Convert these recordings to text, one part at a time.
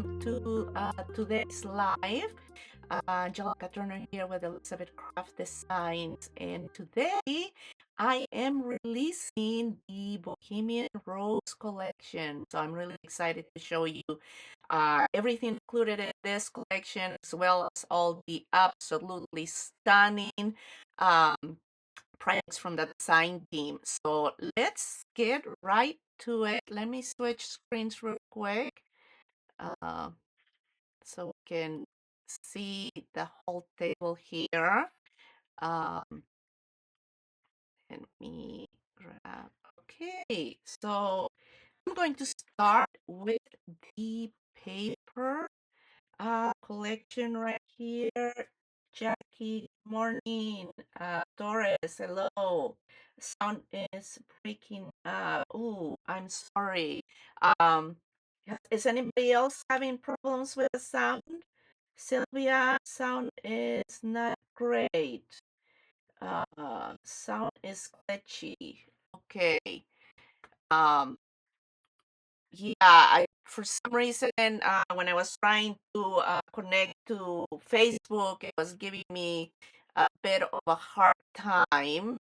to today's live. Angelica Turner here with Elizabeth Craft Designs, and today I am releasing the Bohemian Rose collection. So I'm really excited to show you everything included in this collection, as well as all the absolutely stunning um, projects from the design team. So let's get right to it. Let me switch screens real quick uh, so we can see the whole table here. Um, Let me grab. Okay, so I'm going to start with the paper collection right here. Jackie, good morning. Doris, hello. Sound is breaking up. Oh, I'm sorry. Um, is anybody else having problems with the sound? Sylvia, sound is not great. Sound is glitchy. Okay. Um, yeah, for some reason, when I was trying to connect to Facebook, it was giving me a bit of a hard time.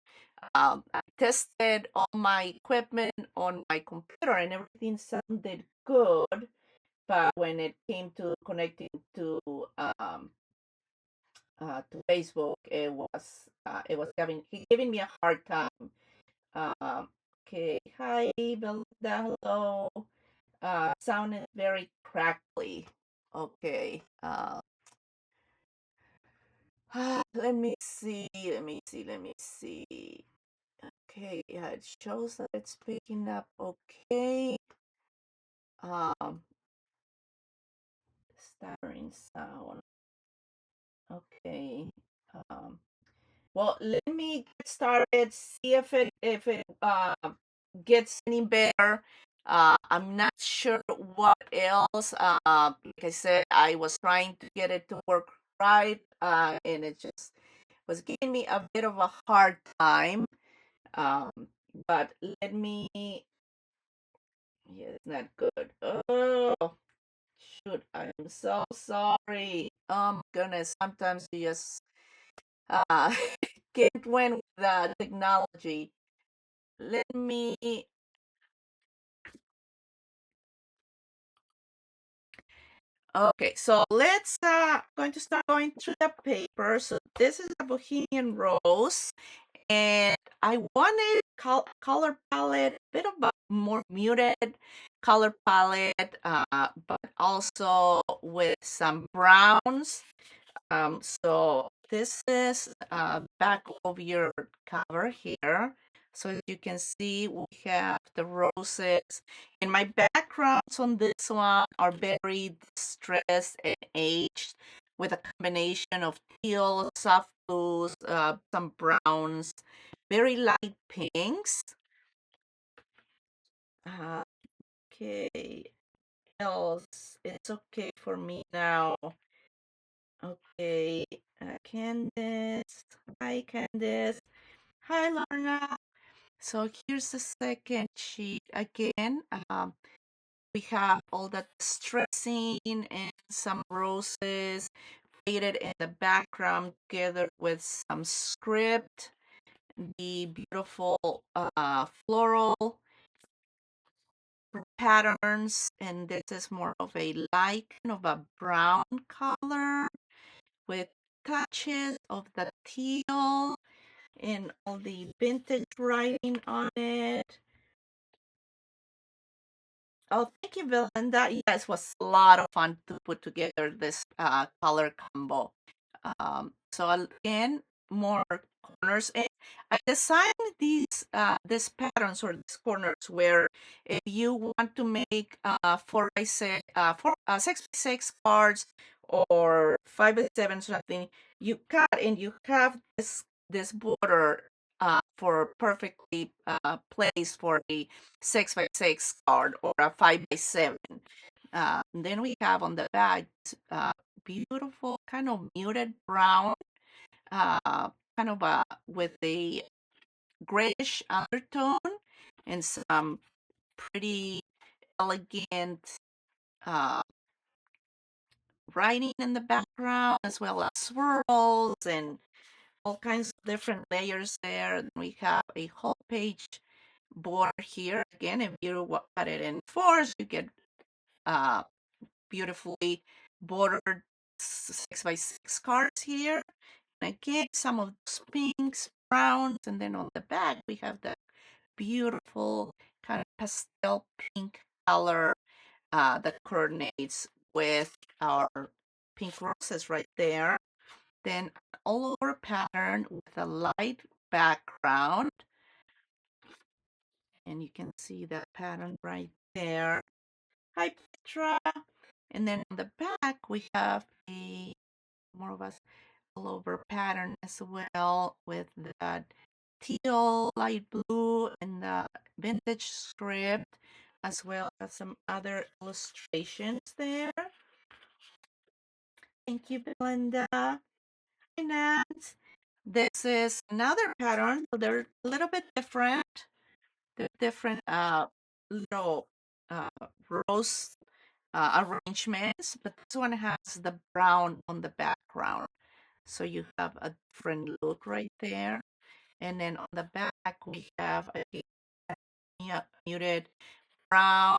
I tested all my equipment on my computer and everything sounded good, but when it came to connecting to Facebook, it was giving me a hard time. Okay, hi Belinda, hello. Sounded very crackly. Okay. Let me see. Let me see. Okay, yeah, it shows that it's picking up okay. Um, Stuttering sound. Okay. Um, well, let me get started. See if it gets any better. I'm not sure what else. Like I said, I was trying to get it to work right, and it just was giving me a bit of a hard time. Um, but let me. Yeah, it's not good. Oh, shoot! I'm so sorry. Oh my goodness! Sometimes you just uh can't win with the technology. Let me. Okay, so let's going to start going through the paper. So this is a Bohemian Rose, and I wanted color palette, a bit of a more muted color palette, but also with some browns. So this is back of your cover here. So as you can see, we have the roses. And my backgrounds on this one are very distressed and aged with a combination of teal, soft blues, some browns, very light pinks. Uh, okay, else, it's okay for me now. Okay, Candice. Hi, Candice. Hi, Lorna. So here's the second sheet again. We have all that stressing and some roses faded in the background together with some script. The beautiful floral patterns, and this is more of a light kind of a brown color with touches of the teal and all the vintage writing on it. Oh, thank you, Belinda. Yes, it was a lot of fun to put together this color combo. So again, more corners. And I designed these patterns or these corners where if you want to make 4x6, 6x6 cards or 5x7 something, you cut and you have this border for perfectly placed for a 6x6 card or a 5x7. Then we have on the back beautiful kind of muted brown, kind of with a grayish undertone and some pretty elegant uh, writing in the background, as well as swirls and all kinds of different layers there. And we have a whole page border here. Again, if you cut it in fours, you get uh, beautifully bordered 6x6 cards here. And again, some of those pinks, browns, and then on the back we have the beautiful kind of pastel pink color that coordinates with our pink roses right there. Then all over pattern with a light background. And you can see that pattern right there. Hi, Petra. And then on the back, we have a more of a all over pattern as well with that teal, light blue, and the vintage script, as well as some other illustrations there. Thank you, Belinda. Hi, Nance. This is another pattern, so they're a little bit different. They're different little uh, rose arrangements, but this one has the brown on the background. So you have a different look right there. And then on the back, we have a muted brown,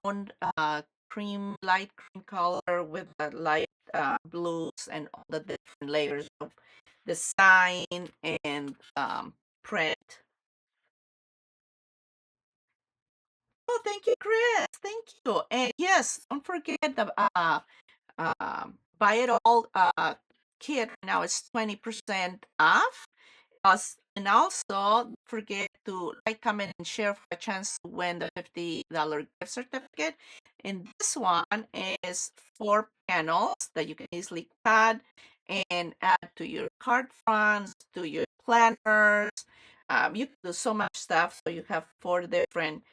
light cream color with the light blues and all the different layers of design and print. Oh, thank you, Chris. Thank you. And yes, don't forget the buy it all kit. Now it's 20% off. And also, don't forget to like, comment, and share for a chance to win the $50 gift certificate. And this one is 4 panels that you can easily cut and add to your card fronts, to your planners. You can do so much stuff. So you have 4 different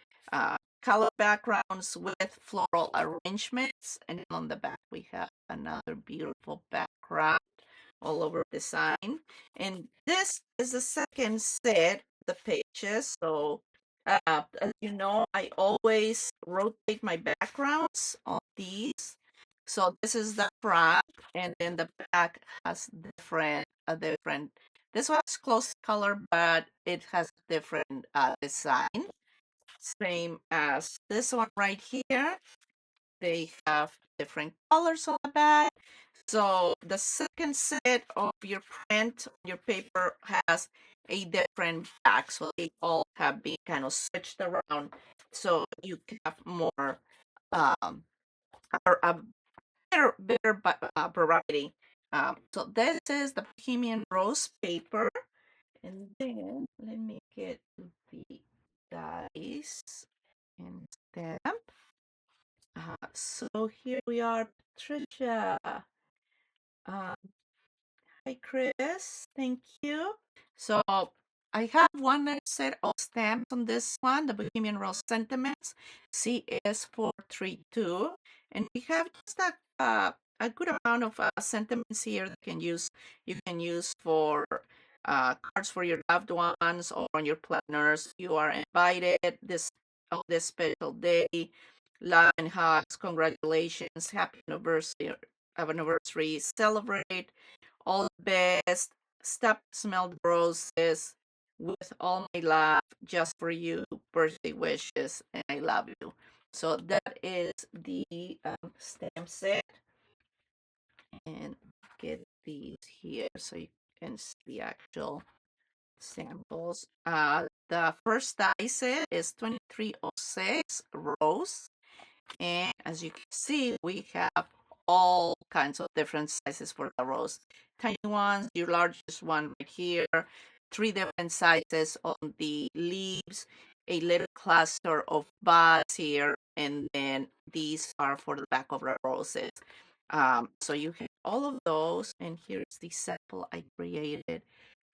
color backgrounds with floral arrangements. And on the back, we have another beautiful background all over design. And this is the second set of the pages. So, as you know, I always rotate my backgrounds on these. So this is the front, and then the back has different. This one's close color, but it has different design. Same as this one right here. They have different colors on the back. So the second set of your print, your paper has a different back. So they all have been kind of switched around. So you can have more um or a better variety. So this is the Bohemian Rose paper. And then let me get to the dice and stamp. So here we are, Patricia. Uh, Hi, Chris. Thank you. So I have one set of stamps on this one, the Bohemian Rose Sentiments, CS432. And we have just a good amount of sentiments here that you can use for cards for your loved ones or on your planners. You are invited this on this special day. Love and hugs, congratulations, happy anniversary, celebrate all the best. Stop, smell the roses with all my love just for you. Birthday wishes, and I love you. So that is the stamp set, and get these here so you can see the actual samples. The first die set is 2306 rose. And as you can see, we have all kinds of different sizes for the rose. Tiny ones, your largest one right here, 3 different sizes on the leaves, a little cluster of buds here, and then these are for the back of the roses. So you have all of those, and here's the sample I created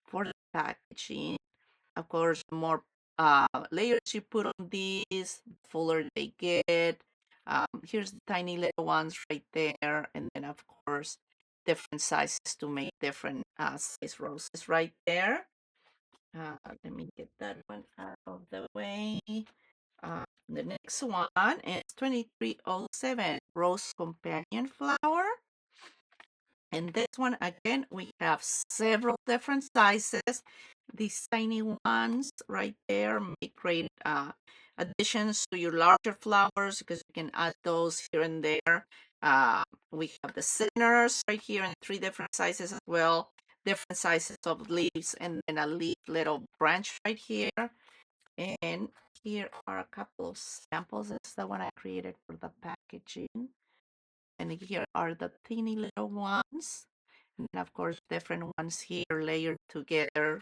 for the packaging. Of course, the more layers you put on these, the fuller they get. Here's the tiny little ones right there. And then, of course, different sizes to make different size roses right there. Let me get that one out of the way. The next one is 2307 Rose Companion Flower. And this one, again, we have several different sizes. These tiny ones right there make great additions to your larger flowers because you can add those here and there. Uh, we have the centers right here in three different sizes as well, different sizes of leaves, and then a leaf little branch right here. And here are a couple of samples. This is the one I created for the packaging. And here are the teeny little ones. And of course, different ones here layered together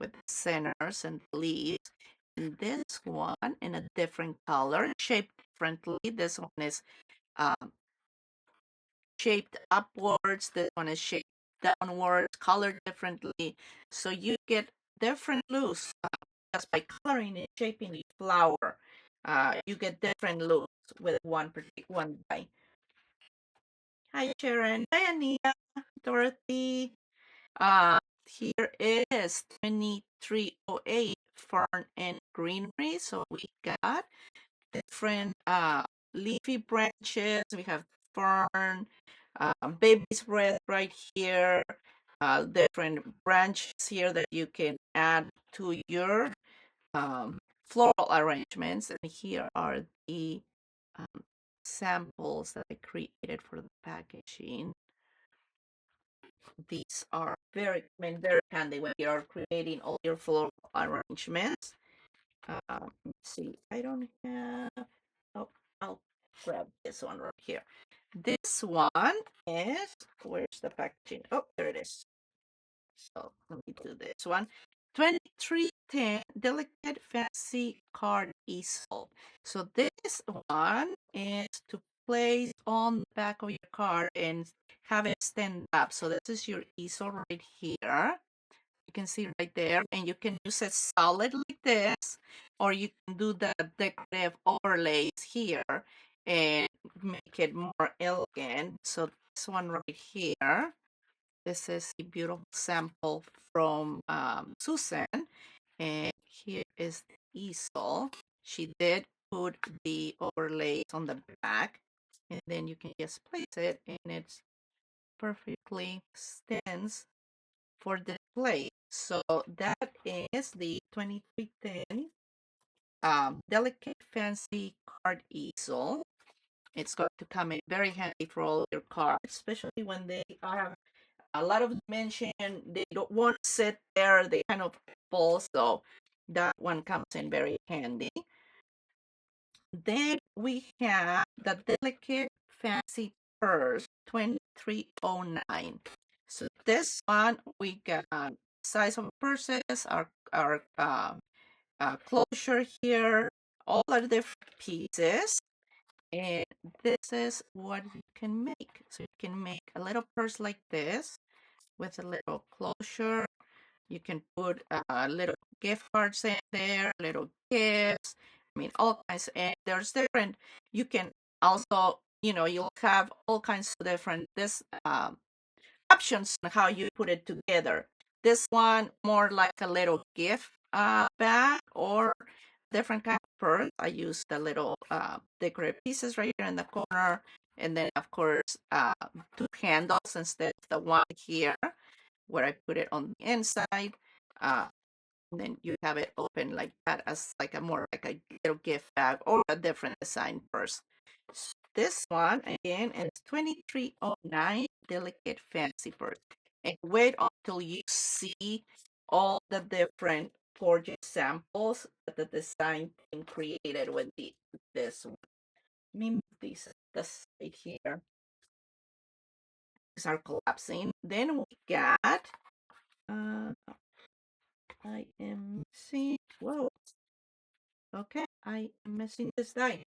with the centers and leaves. And this one in a different color, shaped differently. This one is um, shaped upwards. This one is shaped downwards, colored differently. So you get different looks just by coloring and shaping the flower. You get different looks with one particular one die. Hi, Sharon. Hi, Anita. Dorothy. Here is 2308 Fern and Greenery. So we got different leafy branches. We have fern, baby's breath right here, different branches here that you can add to your floral arrangements. And here are the um, samples that I created for the packaging. These are very handy when you're creating all your floral arrangements. Let's see, I don't have, oh, I'll grab this one right here. This one is, where's the packaging? Oh, there it is. So let me do this one. 2310 Delicate Fancy Card Easel. So this one is to place on the back of your card and have it stand up. So this is your easel right here. You can see right there, and you can use it solid like this, or you can do the decorative overlays here and make it more elegant. So this one right here, this is a beautiful sample from Susan, and here is the easel. She did put the overlays on the back, and then you can just place it, and it's perfectly stands for display. So that is the 2310 Delicate Fancy Card Easel. It's going to come in very handy for all your cards, especially when they have a lot of dimension. They don't want to sit there. They kind of fall. So that one comes in very handy. Then we have the Delicate Fancy Purse 2309. So this one we got size of purses, our closure here, all are different pieces. And this is what you can make. So you can make a little purse like this with a little closure. You can put little gift cards in there, little gifts. I mean, all kinds. And there's different. You can also, you'll have all kinds of different options on how you put it together. This one more like a little gift bag or different kind of purse. I use the little decorative pieces right here in the corner, and then of course two handles instead of the one here where I put it on the inside. Uh, and then you have it open like that as like a more like a little gift bag or a different design purse. This one again is 2309 Delicate Fancy Purse. And wait until you see all the different gorgeous samples that the design team created with this one. Let me move this right here. These are collapsing. Then we got uh I am missing. Whoa. Okay, I am missing this die.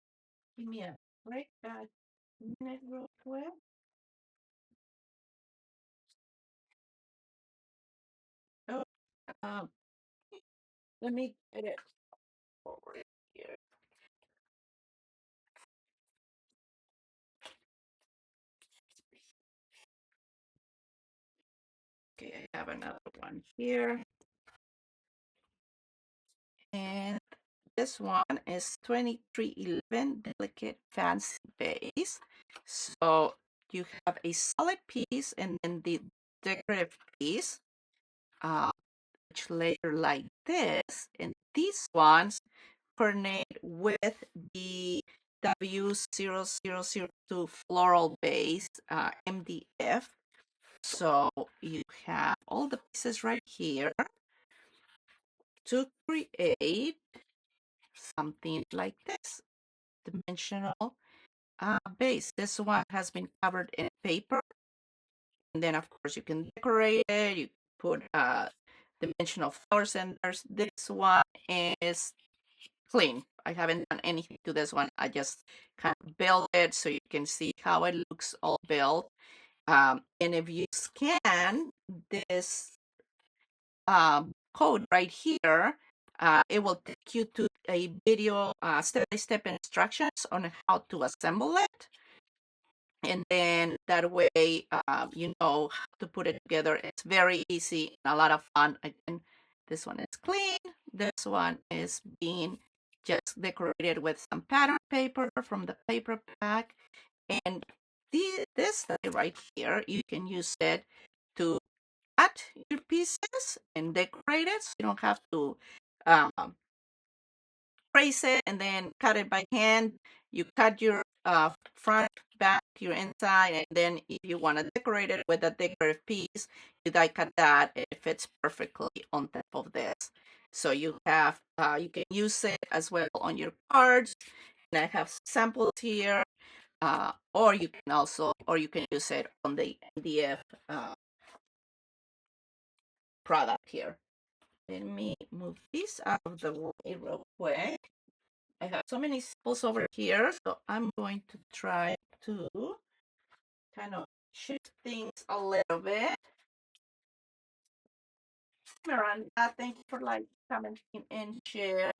Give me a break. Minute real quick. Oh, um, let me get it over here. Okay, I have another one here. And this one is 2311 Delicate Fancy Base. So you have a solid piece and then the decorative piece, each layer like this, and these ones coordinate with the W0002 floral base MDF. So you have all the pieces right here to create something like this dimensional base. This one has been covered in paper, and then of course you can decorate it. You put dimensional flower centers. This one is clean. I haven't done anything to this one. I just kind of built it so you can see how it looks all built. And if you scan this code right here, it will take you to a video step-by-step instructions on how to assemble it. And then that way, you know how to put it together. It's very easy and a lot of fun. Again, this one is clean. This one is being just decorated with some pattern paper from the paper pack. And this right here, you can use it to cut your pieces and decorate it. So you don't have to um, trace it and then cut it by hand. You cut your front, back, your inside, and then if you want to decorate it with a decorative piece, you die cut that. It fits perfectly on top of this. So you have you can use it as well on your cards. And I have samples here, or you can use it on the MDF product here. Let me move this out of the way real quick. I have so many samples over here, so I'm going to try to kind of shift things a little bit. Miranda, thank you for like commenting and share.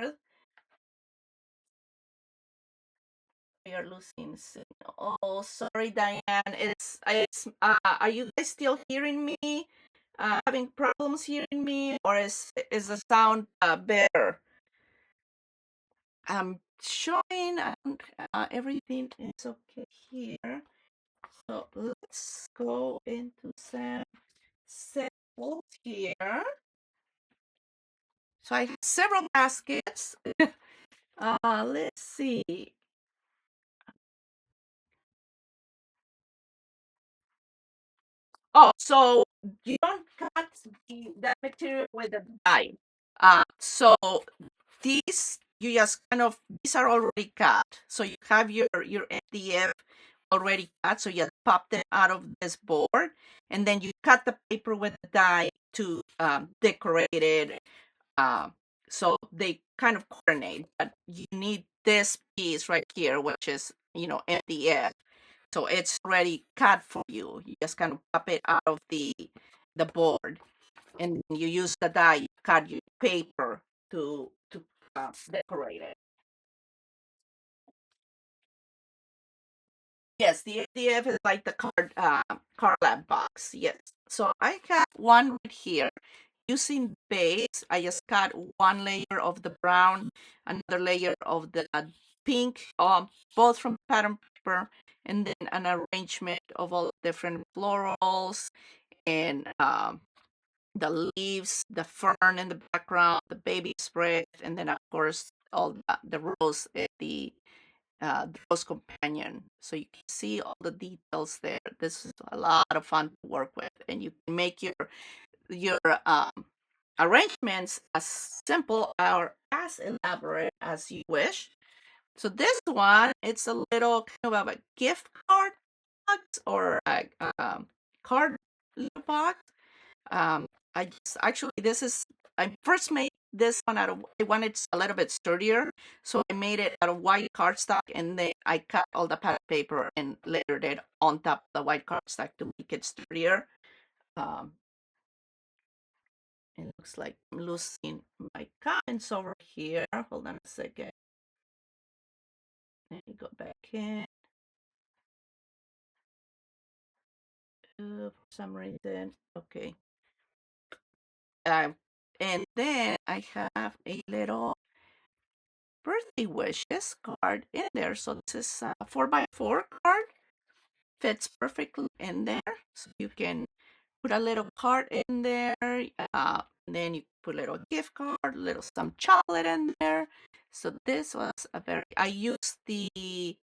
We are losing signal. Oh, sorry, Diane. Are you guys still hearing me? Having problems hearing me, or is the sound better? I'm showing everything is okay here. So let's go into some samples here. So I have several baskets. Let's see. Oh, so you don't cut that material with a die. So these you just kind of these are already cut. So you have your MDF already cut. So you pop them out of this board, and then you cut the paper with a die to decorate it. Um, so they kind of coordinate. But you need this piece right here, which is MDF. So it's already cut for you. You just kind of pop it out of the board, and you use the die. You cut your paper to decorate it. Yes, the ADF is like the card lab box. Yes. So I got one right here. Using base, I just cut one layer of the brown, another layer of the pink, both from pattern paper, and then an arrangement of all different florals and the leaves, the fern in the background, the baby spread, and then of course all the rose at the rose companion. So you can see all the details there. This is a lot of fun to work with, and you can make your arrangements as simple or as elaborate as you wish. So this one, it's a little kind of a gift card box or a card box. Um, I just actually this is I first made this one out of I wanted a little bit sturdier, so I made it out of white cardstock, and then I cut all the pattern paper and layered it on top of the white cardstock to make it sturdier. Um, it looks like I'm losing my comments over here. Hold on a second. Let me go back in. For some reason, okay. And then I have a little birthday wishes card in there. So this is a 4x4 card. fits perfectly in there. So you can put a little card in there. Then you put a little gift card, a little some chocolate in there. So this was a very, I used the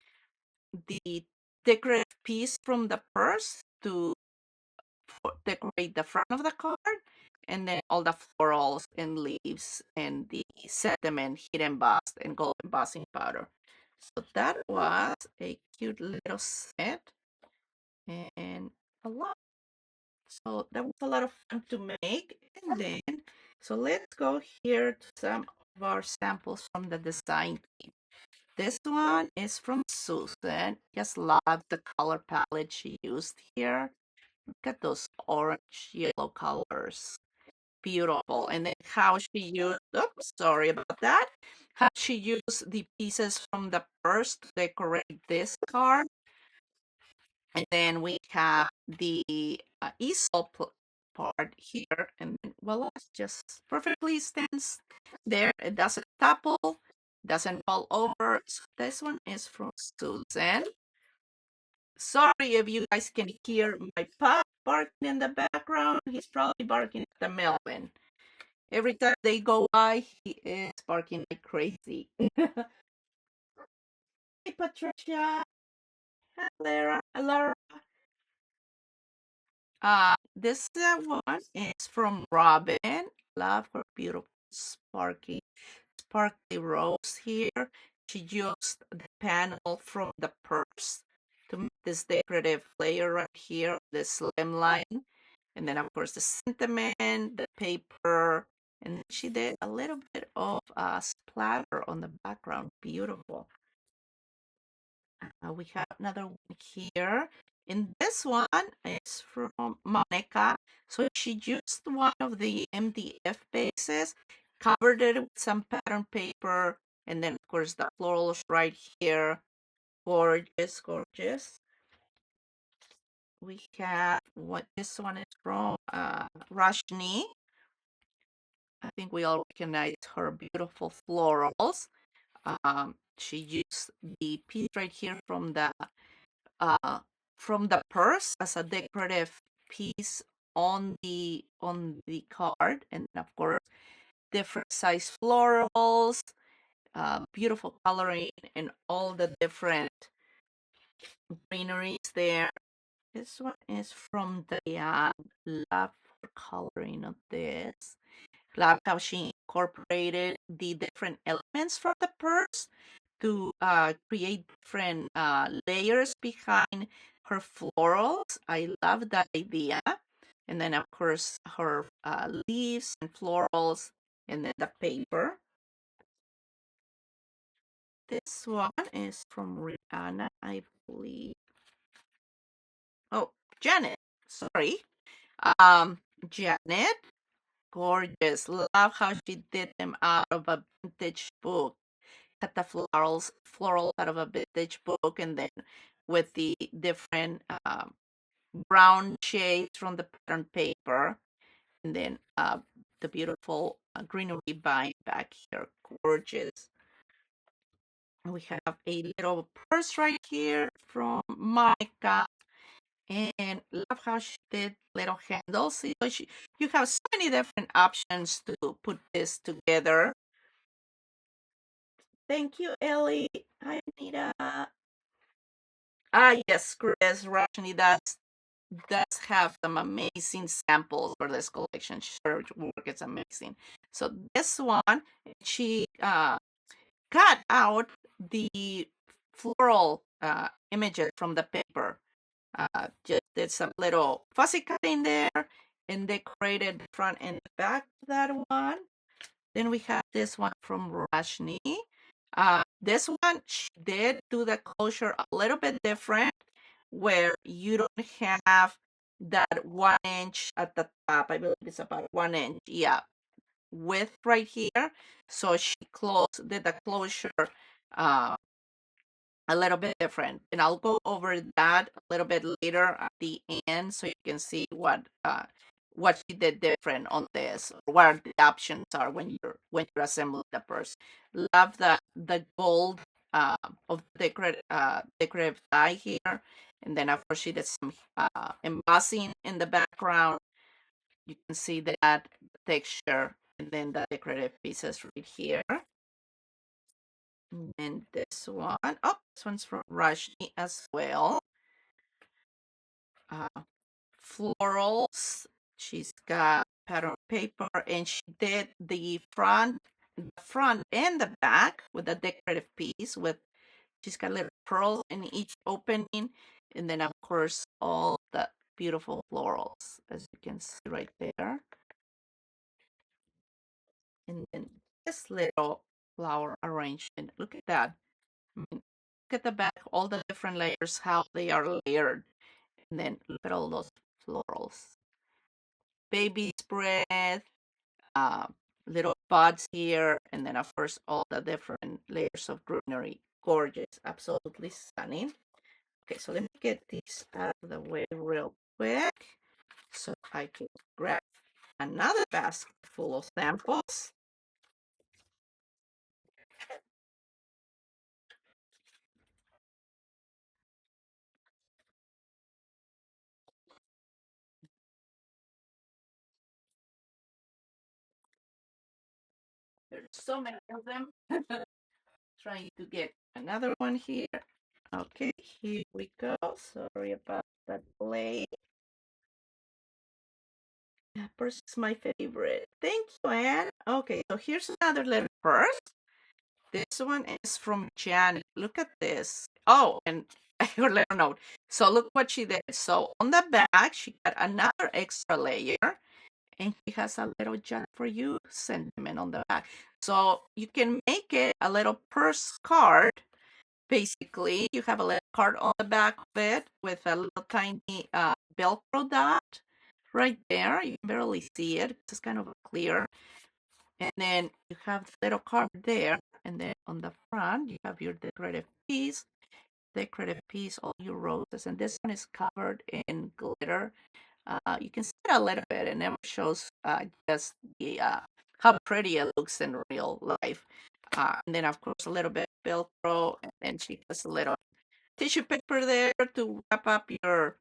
decorative piece from the purse to decorate the front of the card, and then all the florals and leaves and the sentiment hidden embossed and gold embossing powder. So that was a cute little set and a lot. So that was a lot of fun to make. And then, so let's go here to some of our samples from the design team. This one is from Susan. Just love the color palette she used here. Look at those orange yellow colors. Beautiful. And then how she used, oops, sorry about that. How she used the pieces from the purse to decorate this card. And then we have the easel part here. And then, well, it just perfectly stands there. It doesn't topple, doesn't fall over. So this one is from Susan. Sorry if you guys can hear my pup barking in the background. He's probably barking at the Melvin. Every time they go by, he is barking like crazy. Hey, Patricia. Hi, Lara. Lara. This one is from Robin. Love her beautiful sparkly rose here. She used the panel from the purse to make this decorative layer right here, the slim line. And then, of course, the sentiment, the paper, and she did a little bit of splatter on the background. Beautiful. We have another one here. In this one, it's from Monica. So she used one of the MDF bases, covered it with some pattern paper, and then, of course, the florals right here. Gorgeous, gorgeous. We have what this one is from Rashni. I think we all recognize her beautiful florals. She used the piece right here uh, from the purse as a decorative piece on the card, and of course different size florals, beautiful coloring, and all the different greeneries there. This one is from Diane. Love her coloring of this. Love how she incorporated the different elements from the purse to create different layers behind her florals. I love that idea. And then, of course, her leaves and florals, and then the paper. This one is from Rihanna, I believe. Oh, Janet. Sorry. Um, Janet. Gorgeous. Love how she did them out of a vintage book. Cut the florals out of a vintage book, and then with the different brown shades from the pattern paper, and then the beautiful greenery vine back here. Gorgeous. We have a little purse right here from Monica, and love how she did little handles. So you have so many different options to put this together. Thank you, Ellie. Hi, Anita. Yes, Chris Rashni does have some amazing samples for this collection. Her work is amazing. So this one, she cut out the floral images from the paper. Just did some little fussy cutting there and decorated the front and the back of that one. Then we have this one from Rashni. This one, she did do the closure a little bit different, where you don't have that 1 inch at the top. I believe it's about 1 inch, yeah, width right here. So she did the closure uh, a little bit different, and I'll go over that a little bit later at the end, so you can see what she did different on this, or what the options are when you're assembling the purse. Love the gold of decorative die here, And then of course she did some embossing in the background. You can see that texture, and then the decorative pieces right here. And then this one, oh, this one's from Rashni as well. Uh, Florals. She's got pattern paper, and she did the front and the back with a decorative piece. She's got little pearls in each opening, and then of course all the beautiful florals, as you can see right there. And then this little flower arrangement. Look at that. I mean, look at the back, all the different layers, how they are layered. And then look at all those florals. Baby's breath, uh, little buds here, and then of course all the different layers of greenery. Gorgeous, absolutely stunning. Okay, so let me get these out of the way real quick so I can grab another basket full of samples. There's so many of them. Trying to get another one here. Okay, here we go. Sorry about that delay. Purse is my favorite. Thank you, Anne. Okay, so here's another little purse. This one is from Janet. Look at this. Oh, and her little note. So look what she did. So on the back, she got another extra layer, and she has a little Janet for you sentiment on the back. So you can make it a little purse card. Basically, you have a little card on the back of it with a little tiny Velcro dot right there. You can barely see it. It's kind of clear. And then you have the little card there. And then on the front, you have your decorative piece, all your roses. And this one is covered in glitter. You can see it a little bit. It never shows just how pretty it looks in real life. And then, of course, a little bit of Velcro. And then she has a little tissue paper there to wrap up your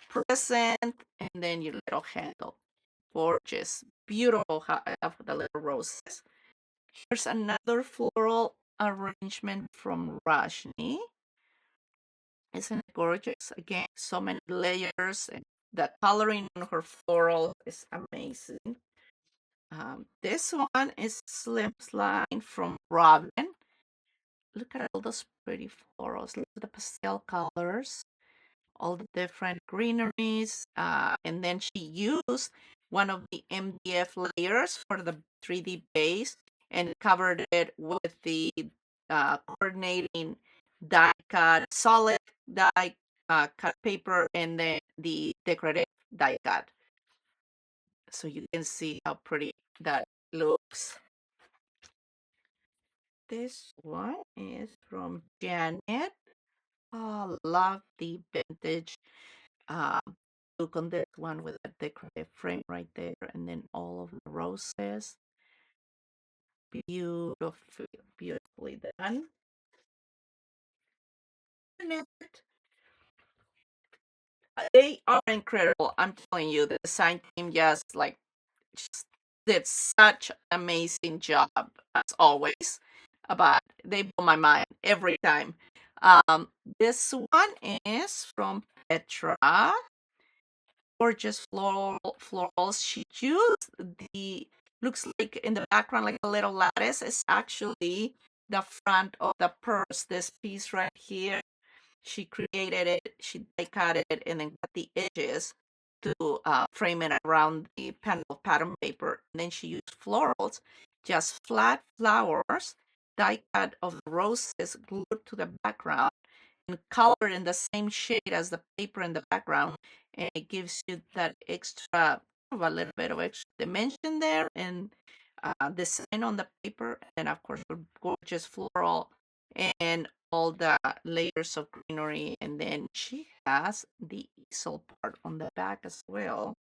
present. And then your little handle. Gorgeous. Beautiful. I love the little roses. Here's another floral arrangement from Rajni. Isn't it gorgeous? Again, so many layers, and the coloring on her floral is amazing. This one is Slim Slime from Robin. Look at all those pretty florals. Look at the pastel colors, all the different greeneries. And then she used one of the MDF layers for the 3D base and covered it with the coordinating die cut, solid die cut paper, and then the decorative die cut. So you can see how pretty that looks. This one is from Janet. Oh, love the vintage um, look on this one with a decorative frame right there, and then all of the roses. Beautifully done. They are incredible. I'm telling you, the design team just did such an amazing job as always. But they blow my mind every time. This one is from Petra. Gorgeous florals. She used the looks like in the background like a little lattice. It's actually the front of the purse. This piece right here. She created it. She die cut it and then cut the edges to frame it around the panel pattern paper. And then she used florals, just flat flowers, die cut of the roses glued to the background and colored in the same shade as the paper in the background, and it gives you that extra, a little bit of extra dimension there and design on the paper, and of course the gorgeous floral and all the layers of greenery. And then she has the easel part on the back as well.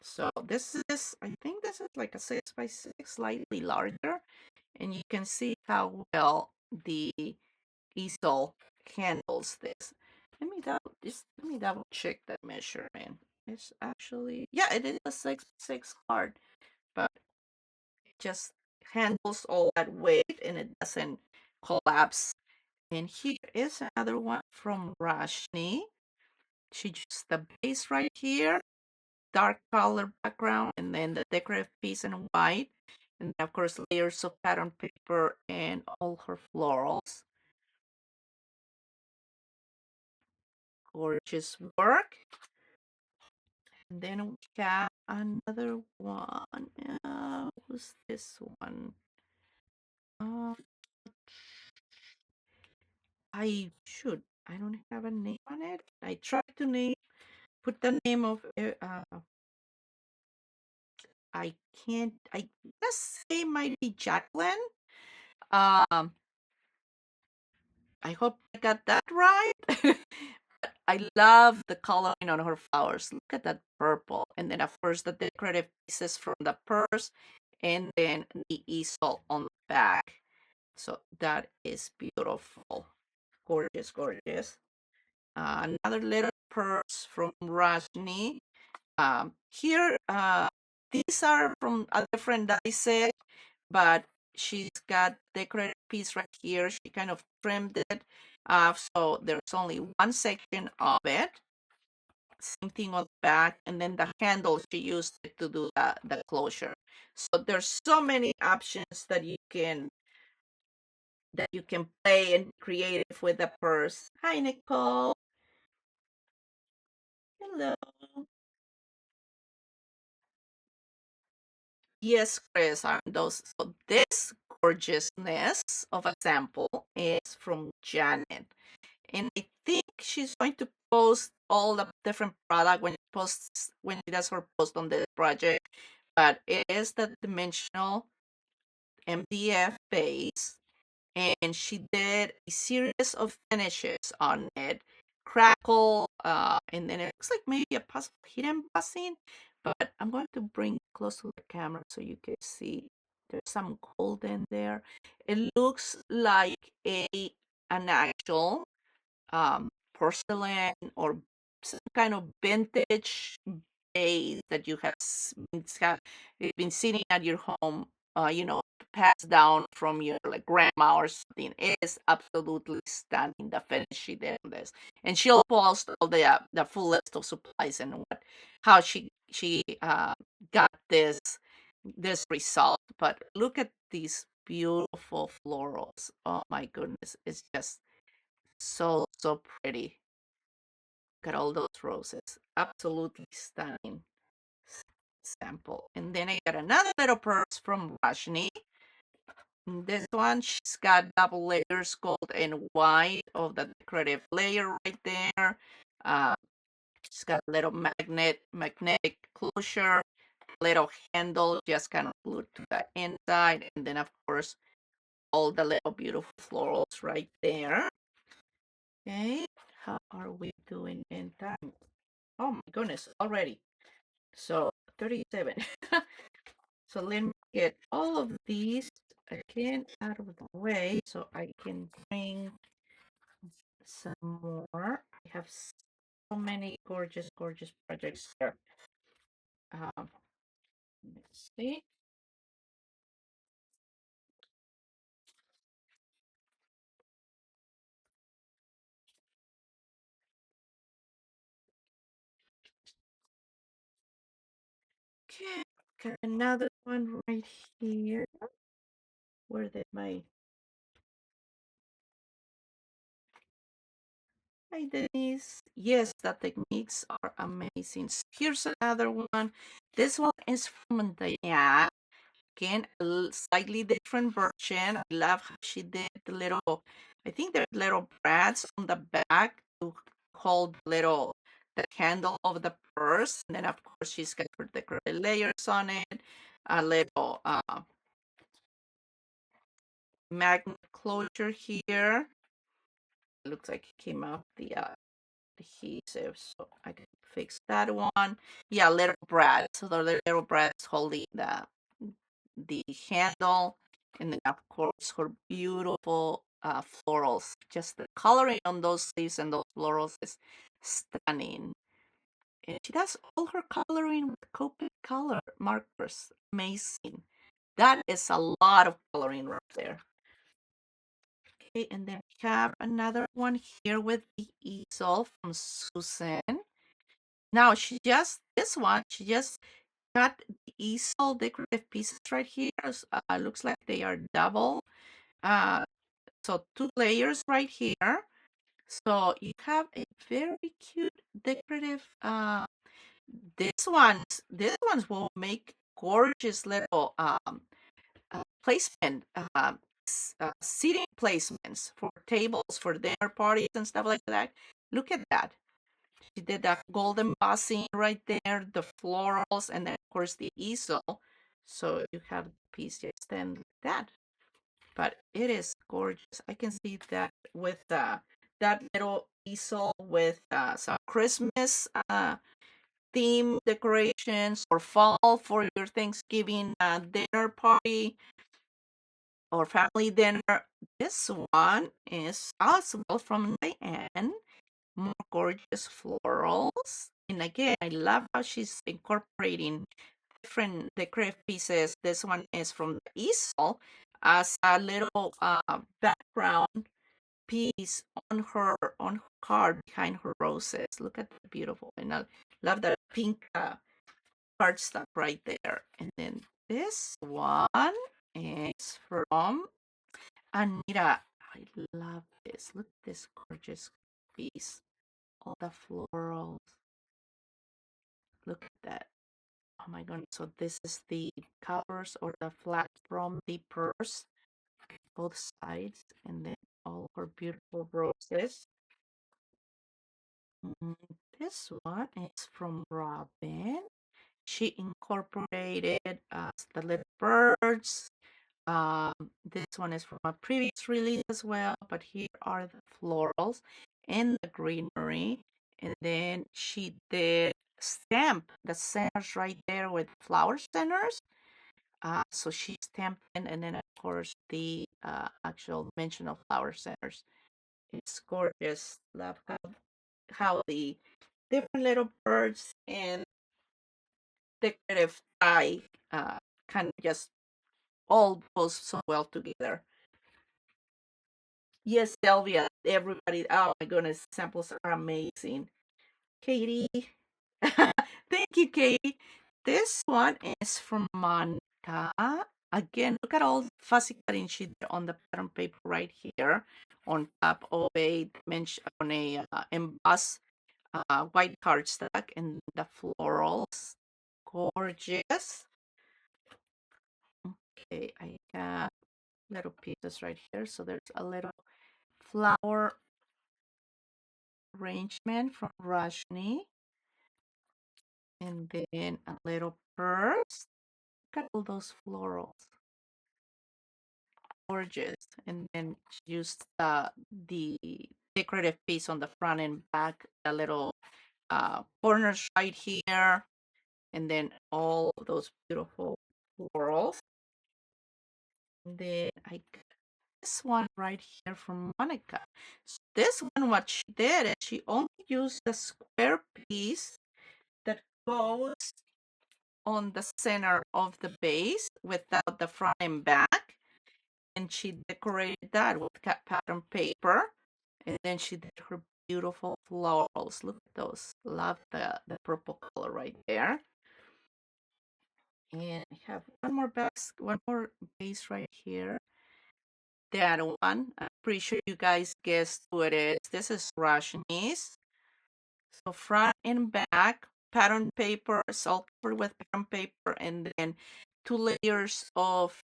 So this is, I think this is like a 6x6, slightly larger, and you can see how well the easel handles this. let me double check that measurement. It's actually, yeah, it is a 6 card, but it just handles all that weight and it doesn't collapse. And here is another one from Rashni. She used the base right here, dark color background, and then the decorative piece in white. And of course, layers of pattern paper and all her florals. Gorgeous work. And then we got another one. Who's this one? Uh, I don't have a name on it. I tried to put the name of it. I can't. I let's say it might be Jacqueline. Um, I hope I got that right. I love the coloring on her flowers. Look at that purple. And then, of course, the decorative pieces from the purse and then the easel on the back. So that is beautiful. Gorgeous, gorgeous. Another little purse from Rajni. Here, these are from a different die set, but she's got decorative piece right here. She kind of trimmed it. So there's only one section of it. Same thing on the back, and then the handle she used it to do the closure. So there's so many options that you can play and creative with the purse. Hi, Nicole. Hello. Yes, Chris, are those. So this gorgeousness of a sample is from Janet. And I think she's going to post all the different product when she does her post on this project. But it is the dimensional MDF base, and she did a series of finishes on it, crackle, and then it looks like maybe a possible hidden embossing. But I'm going to bring close to the camera so you can see. There's some gold in there. It looks like an actual porcelain or some kind of vintage vase that you have been sitting at your home, passed down from your like grandma or something. It is absolutely stunning the finish she did on this, and she'll post all the full list of supplies and how she got this result. But look at these beautiful florals. Oh my goodness, it's just so, so pretty. Look at all those roses. Absolutely stunning sample. And then I got another little purse from Rashni. This one, she's got double layers, gold and white of the decorative layer right there. Uh, she's got a little magnetic closure, little handle just kind of glued to the inside. And then, of course, all the little beautiful florals right there. Okay, how are we doing in time? Oh my goodness, already. So 37. So let me get all of these again out of the way so I can bring some more. I have so many gorgeous, gorgeous projects here. Let's see. Okay, got another one right here. Where did my Hi Denise. Yes, the techniques are amazing. So here's another one. This one is from Diane. Again, a slightly different version. I love how she did I think they're little brads on the back to hold the handle of the purse. And then, of course, she's got her decorative layers on it, a little magnet closure here. It looks like it came out the adhesive, so I can fix that one. Yeah, little brad. So the little brad's holding the handle, and then of course her beautiful florals. Just the coloring on those leaves and those florals is stunning. And she does all her coloring with Copic color markers. Amazing. That is a lot of coloring right there. Okay, and then we have another one here with the easel from Susan. Now she just got the easel decorative pieces right here. Looks like they are double. Uh, so 2 layers right here. So you have a very cute decorative. These ones will make gorgeous little placement, seating placements for tables, for dinner parties and stuff like that. Look at that. She did that golden embossing right there, the florals, and then of course the easel. So you have the piece just stand like that. But it is gorgeous. I can see that with that little easel with some Christmas theme decorations or fall for your Thanksgiving dinner party or family dinner. This one is as well from Diane. More gorgeous florals. And again, I love how she's incorporating different decorative pieces. This one is from the easel as a little background piece on her card behind her roses. Look at the beautiful, and I love that pink cardstock right there. And then this one is from Anita. I love this. Look at this gorgeous piece. All the florals. Look at that. Oh my goodness. So this is the covers or the flat from the purse, both sides, and then all her beautiful roses. Mm, This one is from Robin. She incorporated the little birds. This one is from a previous release as well, but here are the florals and the greenery. And then she did stamp the centers right there with flower centers. So she stamped in, and then of course the actual dimension of flower centers. It's gorgeous. Love how the different little birds and decorative tie kind of just all goes so well together. Yes, Sylvia, everybody. Oh my goodness, samples are amazing. Katie. Thank you, Katie. This one is from Monica. Again, look at all the fussy cutting she did on the pattern paper right here on top of a dimension on a embossed white cardstock and the florals. Gorgeous. Okay, I got little pieces right here. So there's a little flower arrangement from Rajni. And then a little purse. Look at all those florals. Gorgeous. And then she used the decorative piece on the front and back, the little corners right here. And then all of those beautiful florals. And then I got this one right here from Monica. So this one, what she did is she only used the square piece that goes on the center of the base without the front and back. And she decorated that with cut pattern paper. And then she did her beautiful florals. Look at those. Love the purple color right there. And I have one more base right here. That one. I'm pretty sure you guys guessed who it is. This is Rashni's. So front and back, pattern paper, all covered with pattern paper, and then 2 layers of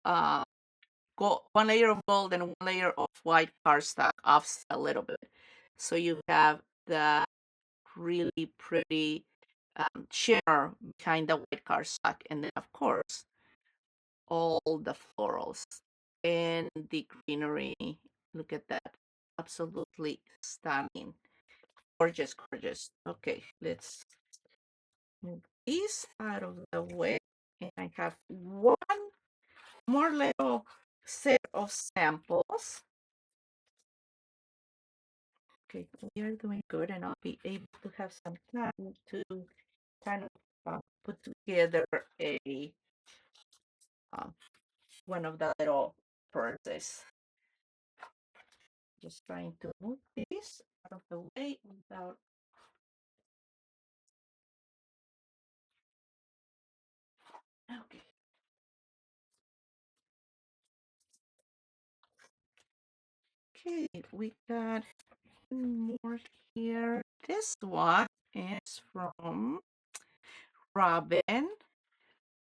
gold, 1 layer of gold and 1 layer of white cardstock offset a little bit. So you have the really pretty shimmer behind the white cardstock, and then of course all the florals and the greenery. Look at that. Absolutely stunning. Gorgeous, gorgeous. Okay, let's move these out of the way. And I have one more little set of samples. Okay, we are doing good, and I'll be able to have some time to kind of put together a um, one of the little purses. Just trying to move this out of the way without. Okay. Okay, we got more here. This one is from Robin,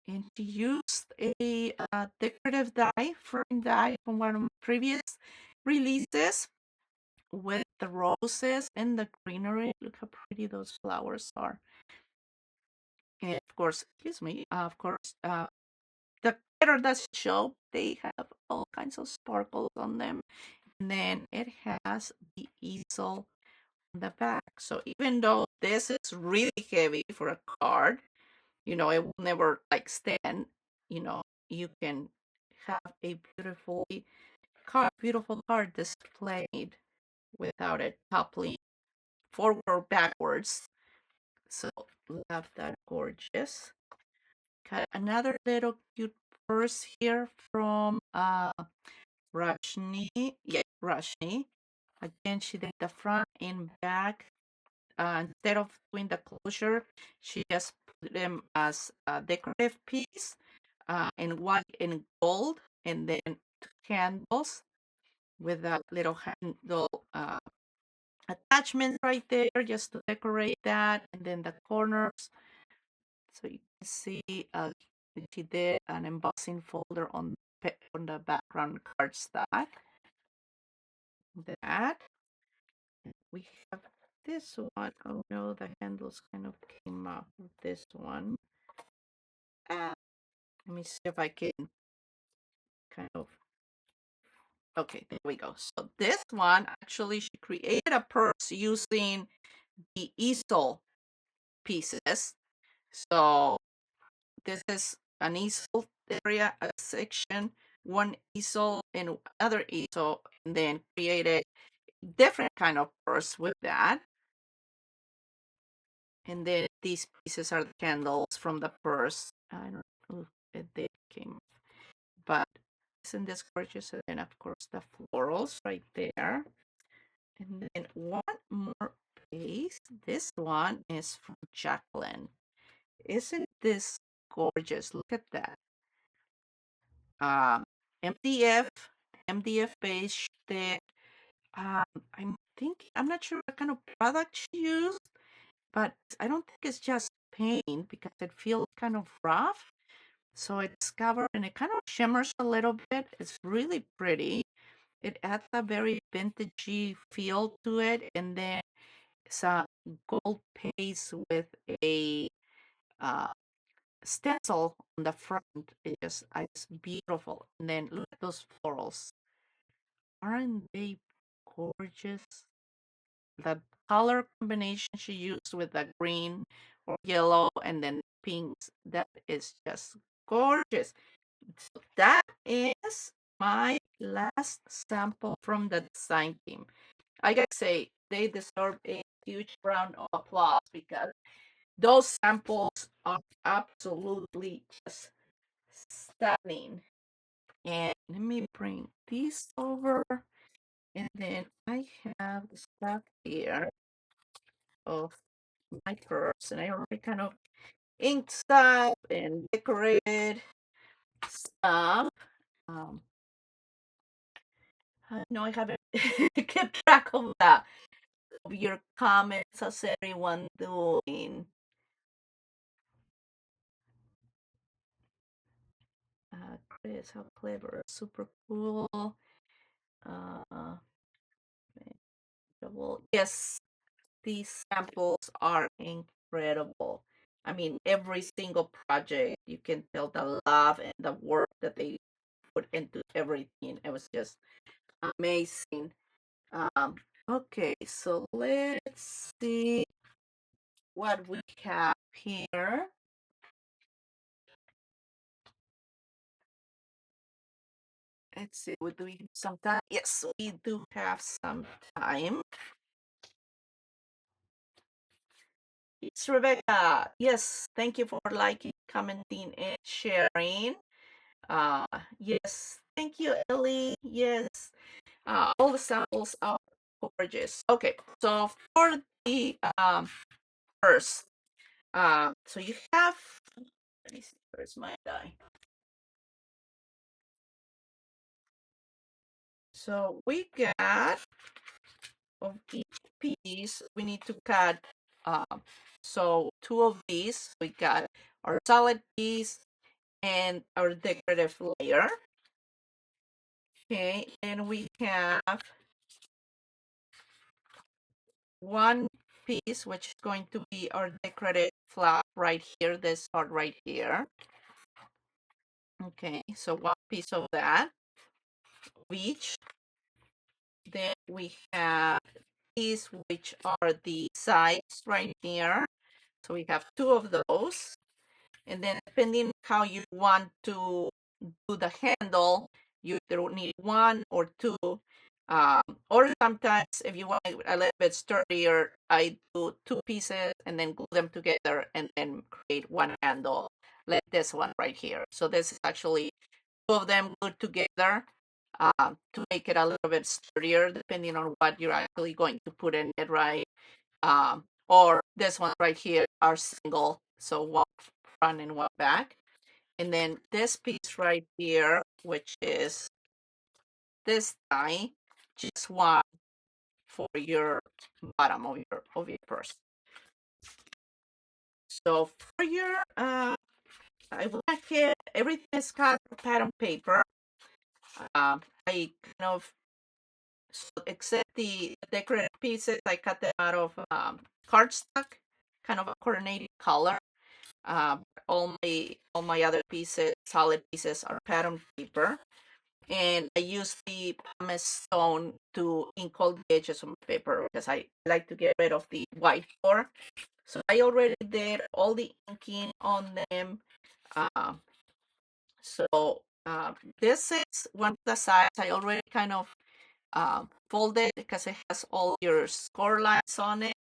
and she used a decorative die, frame die from one of my previous releases with the roses and the greenery. Look how pretty those flowers are. And of course, excuse me, of course, the glitter does show. They have all kinds of sparkles on them. And then it has the easel on the back. So even though this is really heavy for a card, it will never like stand, you know, you can have a beautiful card displayed without it toppling forward or backwards. So love that, gorgeous. Got another little cute purse here from Rashni. Yeah, Rashni. Again, she did the front and back. Instead of doing the closure, she just put them as a decorative piece in white and gold, and then two candles with that little handle attachment right there just to decorate that, and then the corners. So you can see she did an embossing folder on the background cardstock. That we have this one. Oh no, the handles kind of came off of this one. Let me see if I can kind of. Okay, there we go. So this one actually she created a purse using the easel pieces. So this is an easel area, a section, one easel and another easel, and then created different kind of purse with that. And then these pieces are the candles from the purse. I don't know if they came, but isn't this gorgeous? And then of course the florals right there. And then one more piece. This one is from Jacqueline. Isn't this gorgeous? Look at that. Um, MDF, MDF base that I'm not sure what kind of product she used, but I don't think it's just paint because it feels kind of rough. So it's covered and it kind of shimmers a little bit. It's really pretty. It adds a very vintagey feel to it, and then it's a gold paste with a uh, stencil on the front. It's beautiful. And then look at those florals. Aren't they gorgeous? The color combination she used with the green or yellow and then pinks, that is just gorgeous. So that is my last sample from the design team. I gotta say, they deserve a huge round of applause because those samples are absolutely just stunning. And let me bring these over. And then I have the stuff here of my purse. And I already kind of inked stuff and decorated stuff. Um, no, I haven't kept track of that. Of your comments. How's everyone doing? Chris, how clever. Super cool. Uh, Yes, these samples are incredible. I mean, every single project, you can tell the love and the work that they put into everything. It was just amazing. Um, okay, so let's see what we have here. Let's see, do we have some time? Yes, we do have some time. It's Rebecca. Yes, thank you for liking, commenting, and sharing. Uh, yes, thank you, Ellie. Yes, all the samples are gorgeous. Okay, so for the first, so you have. Let me see. Where's my die? So we got of each piece. We need to cut. So two of these. We got our solid piece and our decorative layer. Okay, and we have one piece, which is going to be our decorative flap right here, this part right here. Okay, so one piece of that of each. Then we have these, which are the sides right here. So we have two of those. And then depending how you want to do the handle, you either need one or two. Or sometimes if you want it a little bit sturdier, I do two pieces and then glue them together and then create one handle like this one right here. So this is actually two of them glued together to make it a little bit sturdier depending on what you're actually going to put in it, right? Or this one right here are single, so one front and one back. And then this piece right here, which is this die, just one for your bottom of your purse. So for your I went ahead, everything is cut pattern paper. I kind of, so except the decorative pieces, I cut them out of cardstock, kind of a coordinated color. All my other pieces, solid pieces, are pattern paper, and I use the pumice stone to ink all the edges of my paper because I like to get rid of the white core. So I already did all the inking on them. Uh, so this is one of the sides I already kind of folded because it has all your score lines on it.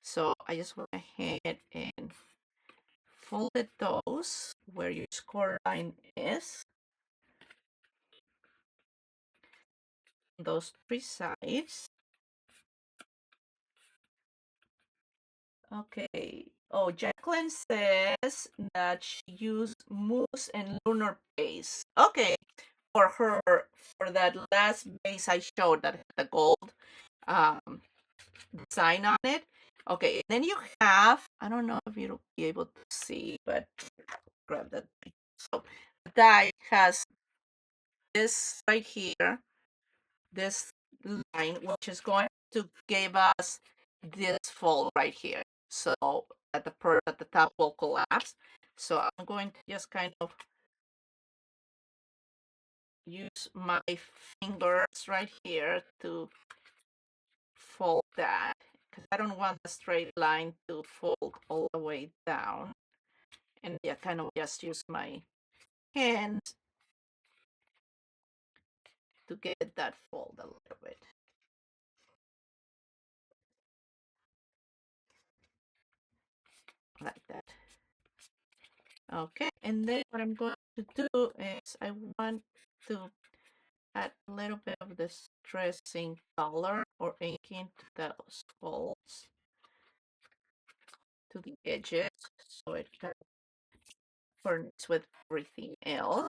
So I just went ahead and folded those where your score line is. Those three sides. Okay. Oh, Jacqueline says that she used mousse and lunar base. Okay. For that last base I showed that had the gold um design on it. Okay, then you have, I don't know if you'll be able to see, but grab that. So that has this right here, this line, which is going to give us this fold right here. So at the top will collapse. So I'm going to just kind of use my fingers right here to fold that because I don't want the straight line to fold all the way down. And yeah, kind of just use my hand to get that fold a little bit like that. Okay, and then what I'm going to do is I want to add a little bit of the stressing color or inking to those folds to the edges so it kind of burns with everything else.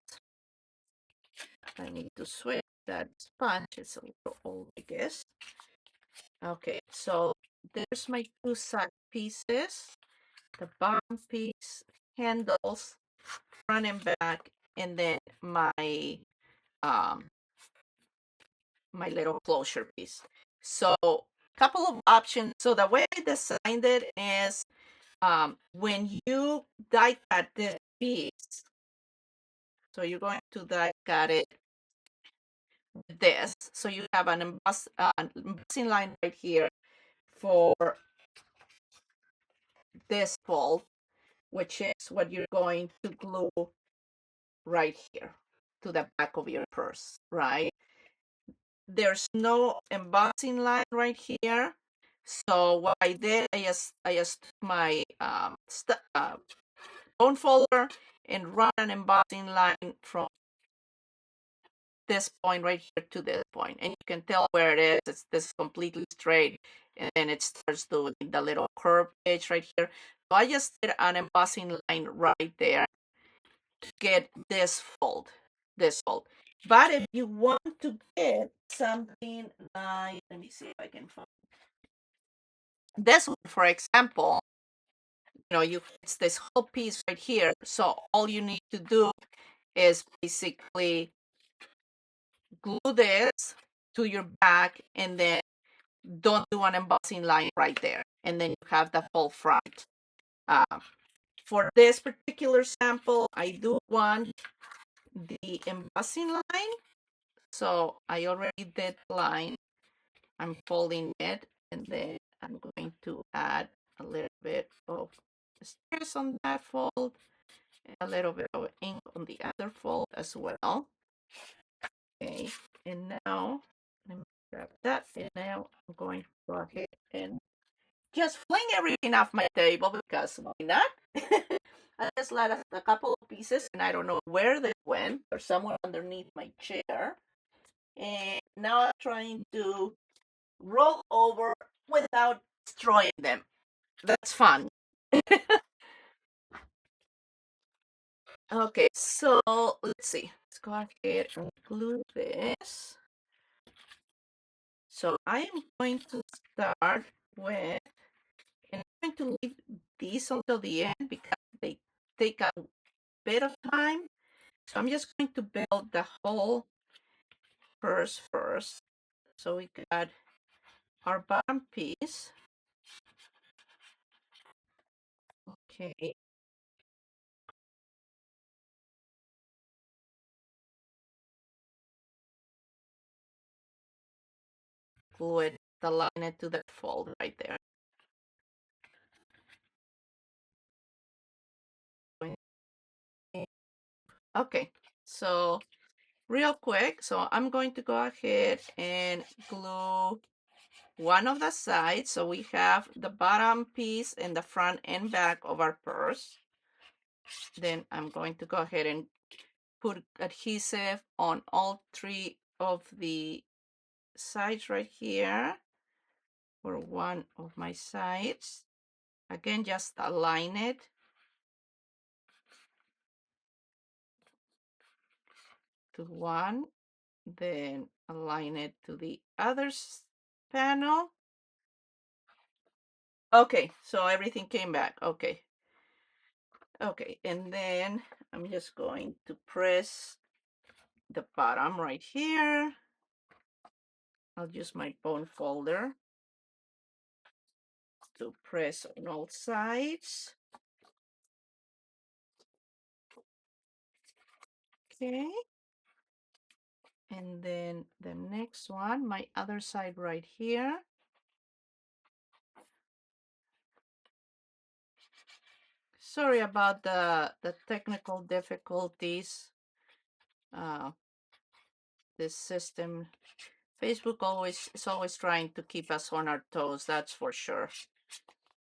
I need to switch that sponge, it's a little old, I guess. Okay, so there's my two side pieces, the bottom piece, handles, front and back, and then um my little closure piece. So couple of options. So the way I designed it is when you die cut this piece, so you're going to die cut it with this. So you have an embossing line right here for this fold, which is what you're going to glue right here to the back of your purse, right? There's no embossing line right here. So what I did, I just took my bone folder and run an embossing line from this point right here to this point, and you can tell where it is. It's this completely straight, and then it starts doing the little curved edge right here. So I just did an embossing line right there to get this fold, this fold. But if you want to get something like, let me see if I can find this one, for example, it's this whole piece right here. So all you need to do is basically glue this to your back and then don't do an embossing line right there. And then you have the whole front. Uh, for this particular sample, I do want the embossing line. So I already did the line. I'm folding it, and then I'm going to add a little bit of stress on that fold, and a little bit of ink on the other fold as well. Okay, and now let me grab that, and now I'm going to go ahead and just fling everything off my table because why not? I just let a couple of pieces, and I don't know where they went. Or somewhere underneath my chair. And now I'm trying to roll over without destroying them. That's fun. Okay, so let's see. Let's go ahead and glue this. So I am going to start with, and I'm going to leave these until the end because they take a bit of time. So I'm just going to build the whole purse first. So we got our bottom piece. Okay. Glue it, align it to that fold right there. Okay, so real quick, so I'm going to go ahead and glue one of the sides. So we have the bottom piece and the front and back of our purse. Then I'm going to go ahead and put adhesive on all three of the sides right here, or one of my sides. Again, just align it to one, then align it to the other panel. Okay, so everything came back. Okay. Okay, and then I'm just going to press the bottom right here. I'll use my bone folder to press on all sides. Okay. And then the next one, my other side right here. Sorry about the technical difficulties. This system, Facebook is always trying to keep us on our toes, that's for sure.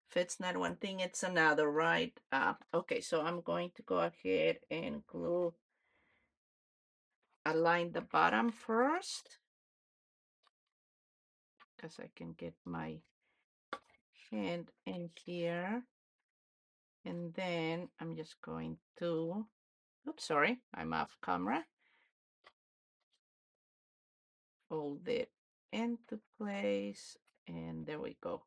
If it's not one thing, it's another, right? Okay, so I'm going to go ahead and glue, align the bottom first, because I can get my hand in here. And then I'm just going to, oops, sorry, I'm off camera. Fold it into place, and there we go.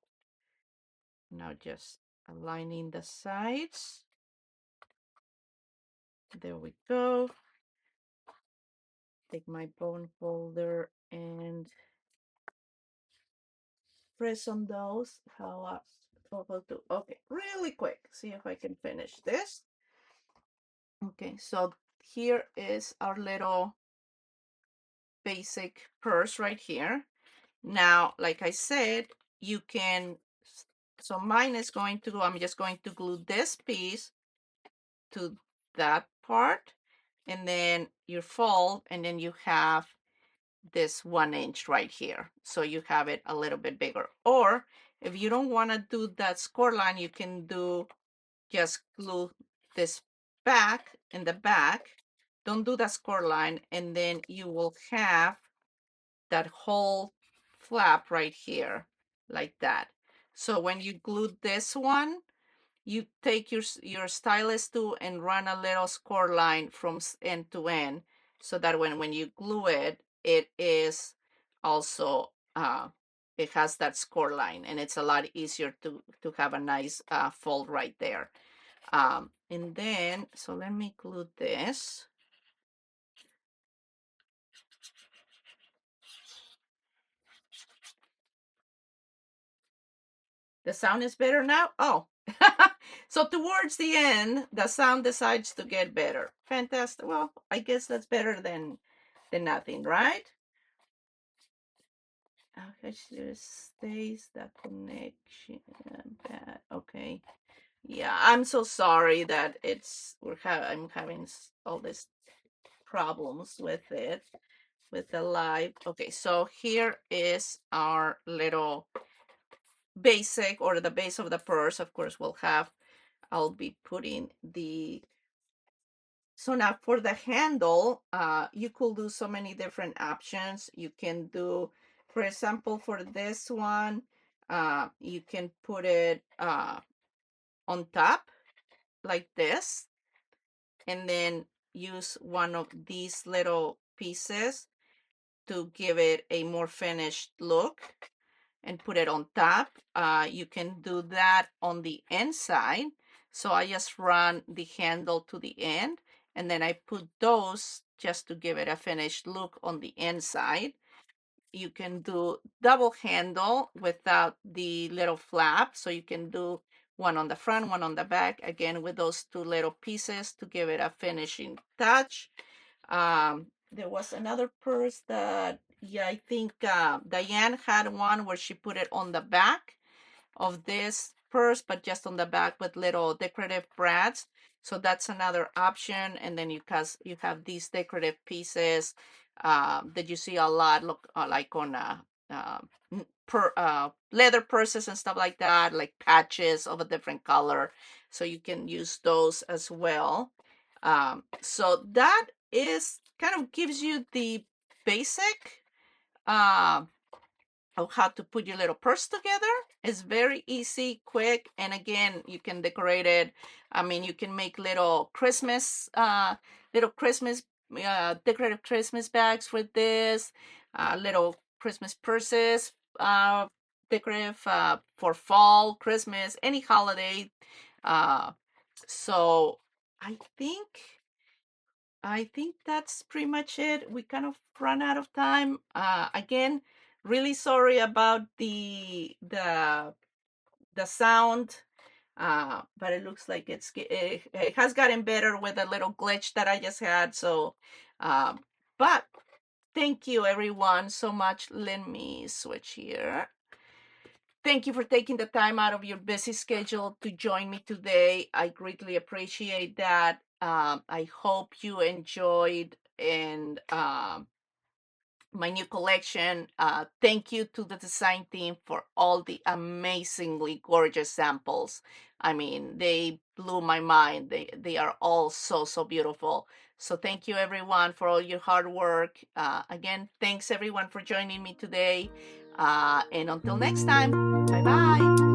Now just aligning the sides. There we go. Take my bone folder and press on those. How to, okay, really quick. See if I can finish this. Okay, so here is our little basic purse right here. Now, like I said, you can, so mine is going to go, I'm just going to glue this piece to that part, and then you fold, and then you have this 1 inch right here. So you have it a little bit bigger. Or if you don't want to do that score line, you can just glue this back in the back. Don't do the score line, and then you will have that whole flap right here like that. So when you glue this one, you take your stylus tool and run a little score line from end to end, so that when you glue it, it is also it has that score line, and it's a lot easier to have a nice fold right there. And then, so let me glue this. The sound is better now? Oh. So towards the end, the sound decides to get better. Fantastic. Well, I guess that's better than nothing, right? Okay, just stays the connection bad. Okay. Yeah, I'm so sorry that I'm having all these problems with it, with the live. Okay, so here is our little basic, or the base of the purse. Of course, I'll be putting the, so now for the handle, you could do so many different options. You can do, for example, for this one, you can put it on top like this, and then use one of these little pieces to give it a more finished look and put it on top. You can do that on the inside. So I just run the handle to the end, and then I put those just to give it a finished look on the inside. You can do double handle without the little flap. So you can do one on the front, one on the back, again with those two little pieces to give it a finishing touch. There was another purse that, yeah, I think Diane had one where she put it on the back of this purse, but just on the back with little decorative brads. So that's another option. And then you have these decorative pieces that you see a lot, look like on uh, leather purses and stuff like that, like patches of a different color. So you can use those as well. So that is kind of gives you the basic of how to put your little purse together. It's very easy, quick, and again, you can decorate it. I mean, you can make little Christmas decorative Christmas bags with this, little Christmas purses, decorative for fall, Christmas, any holiday. Uh, so I think that's pretty much it. We kind of run out of time. Again, really sorry about the sound, but it looks like it has gotten better with a little glitch that I just had. So, but thank you everyone so much. Let me switch here. Thank you for taking the time out of your busy schedule to join me today. I greatly appreciate that. I hope you enjoyed and my new collection. Thank you to the design team for all the amazingly gorgeous samples. I mean, they blew my mind. They are all so beautiful. So thank you everyone for all your hard work. Again, thanks everyone for joining me today. And until next time, bye bye.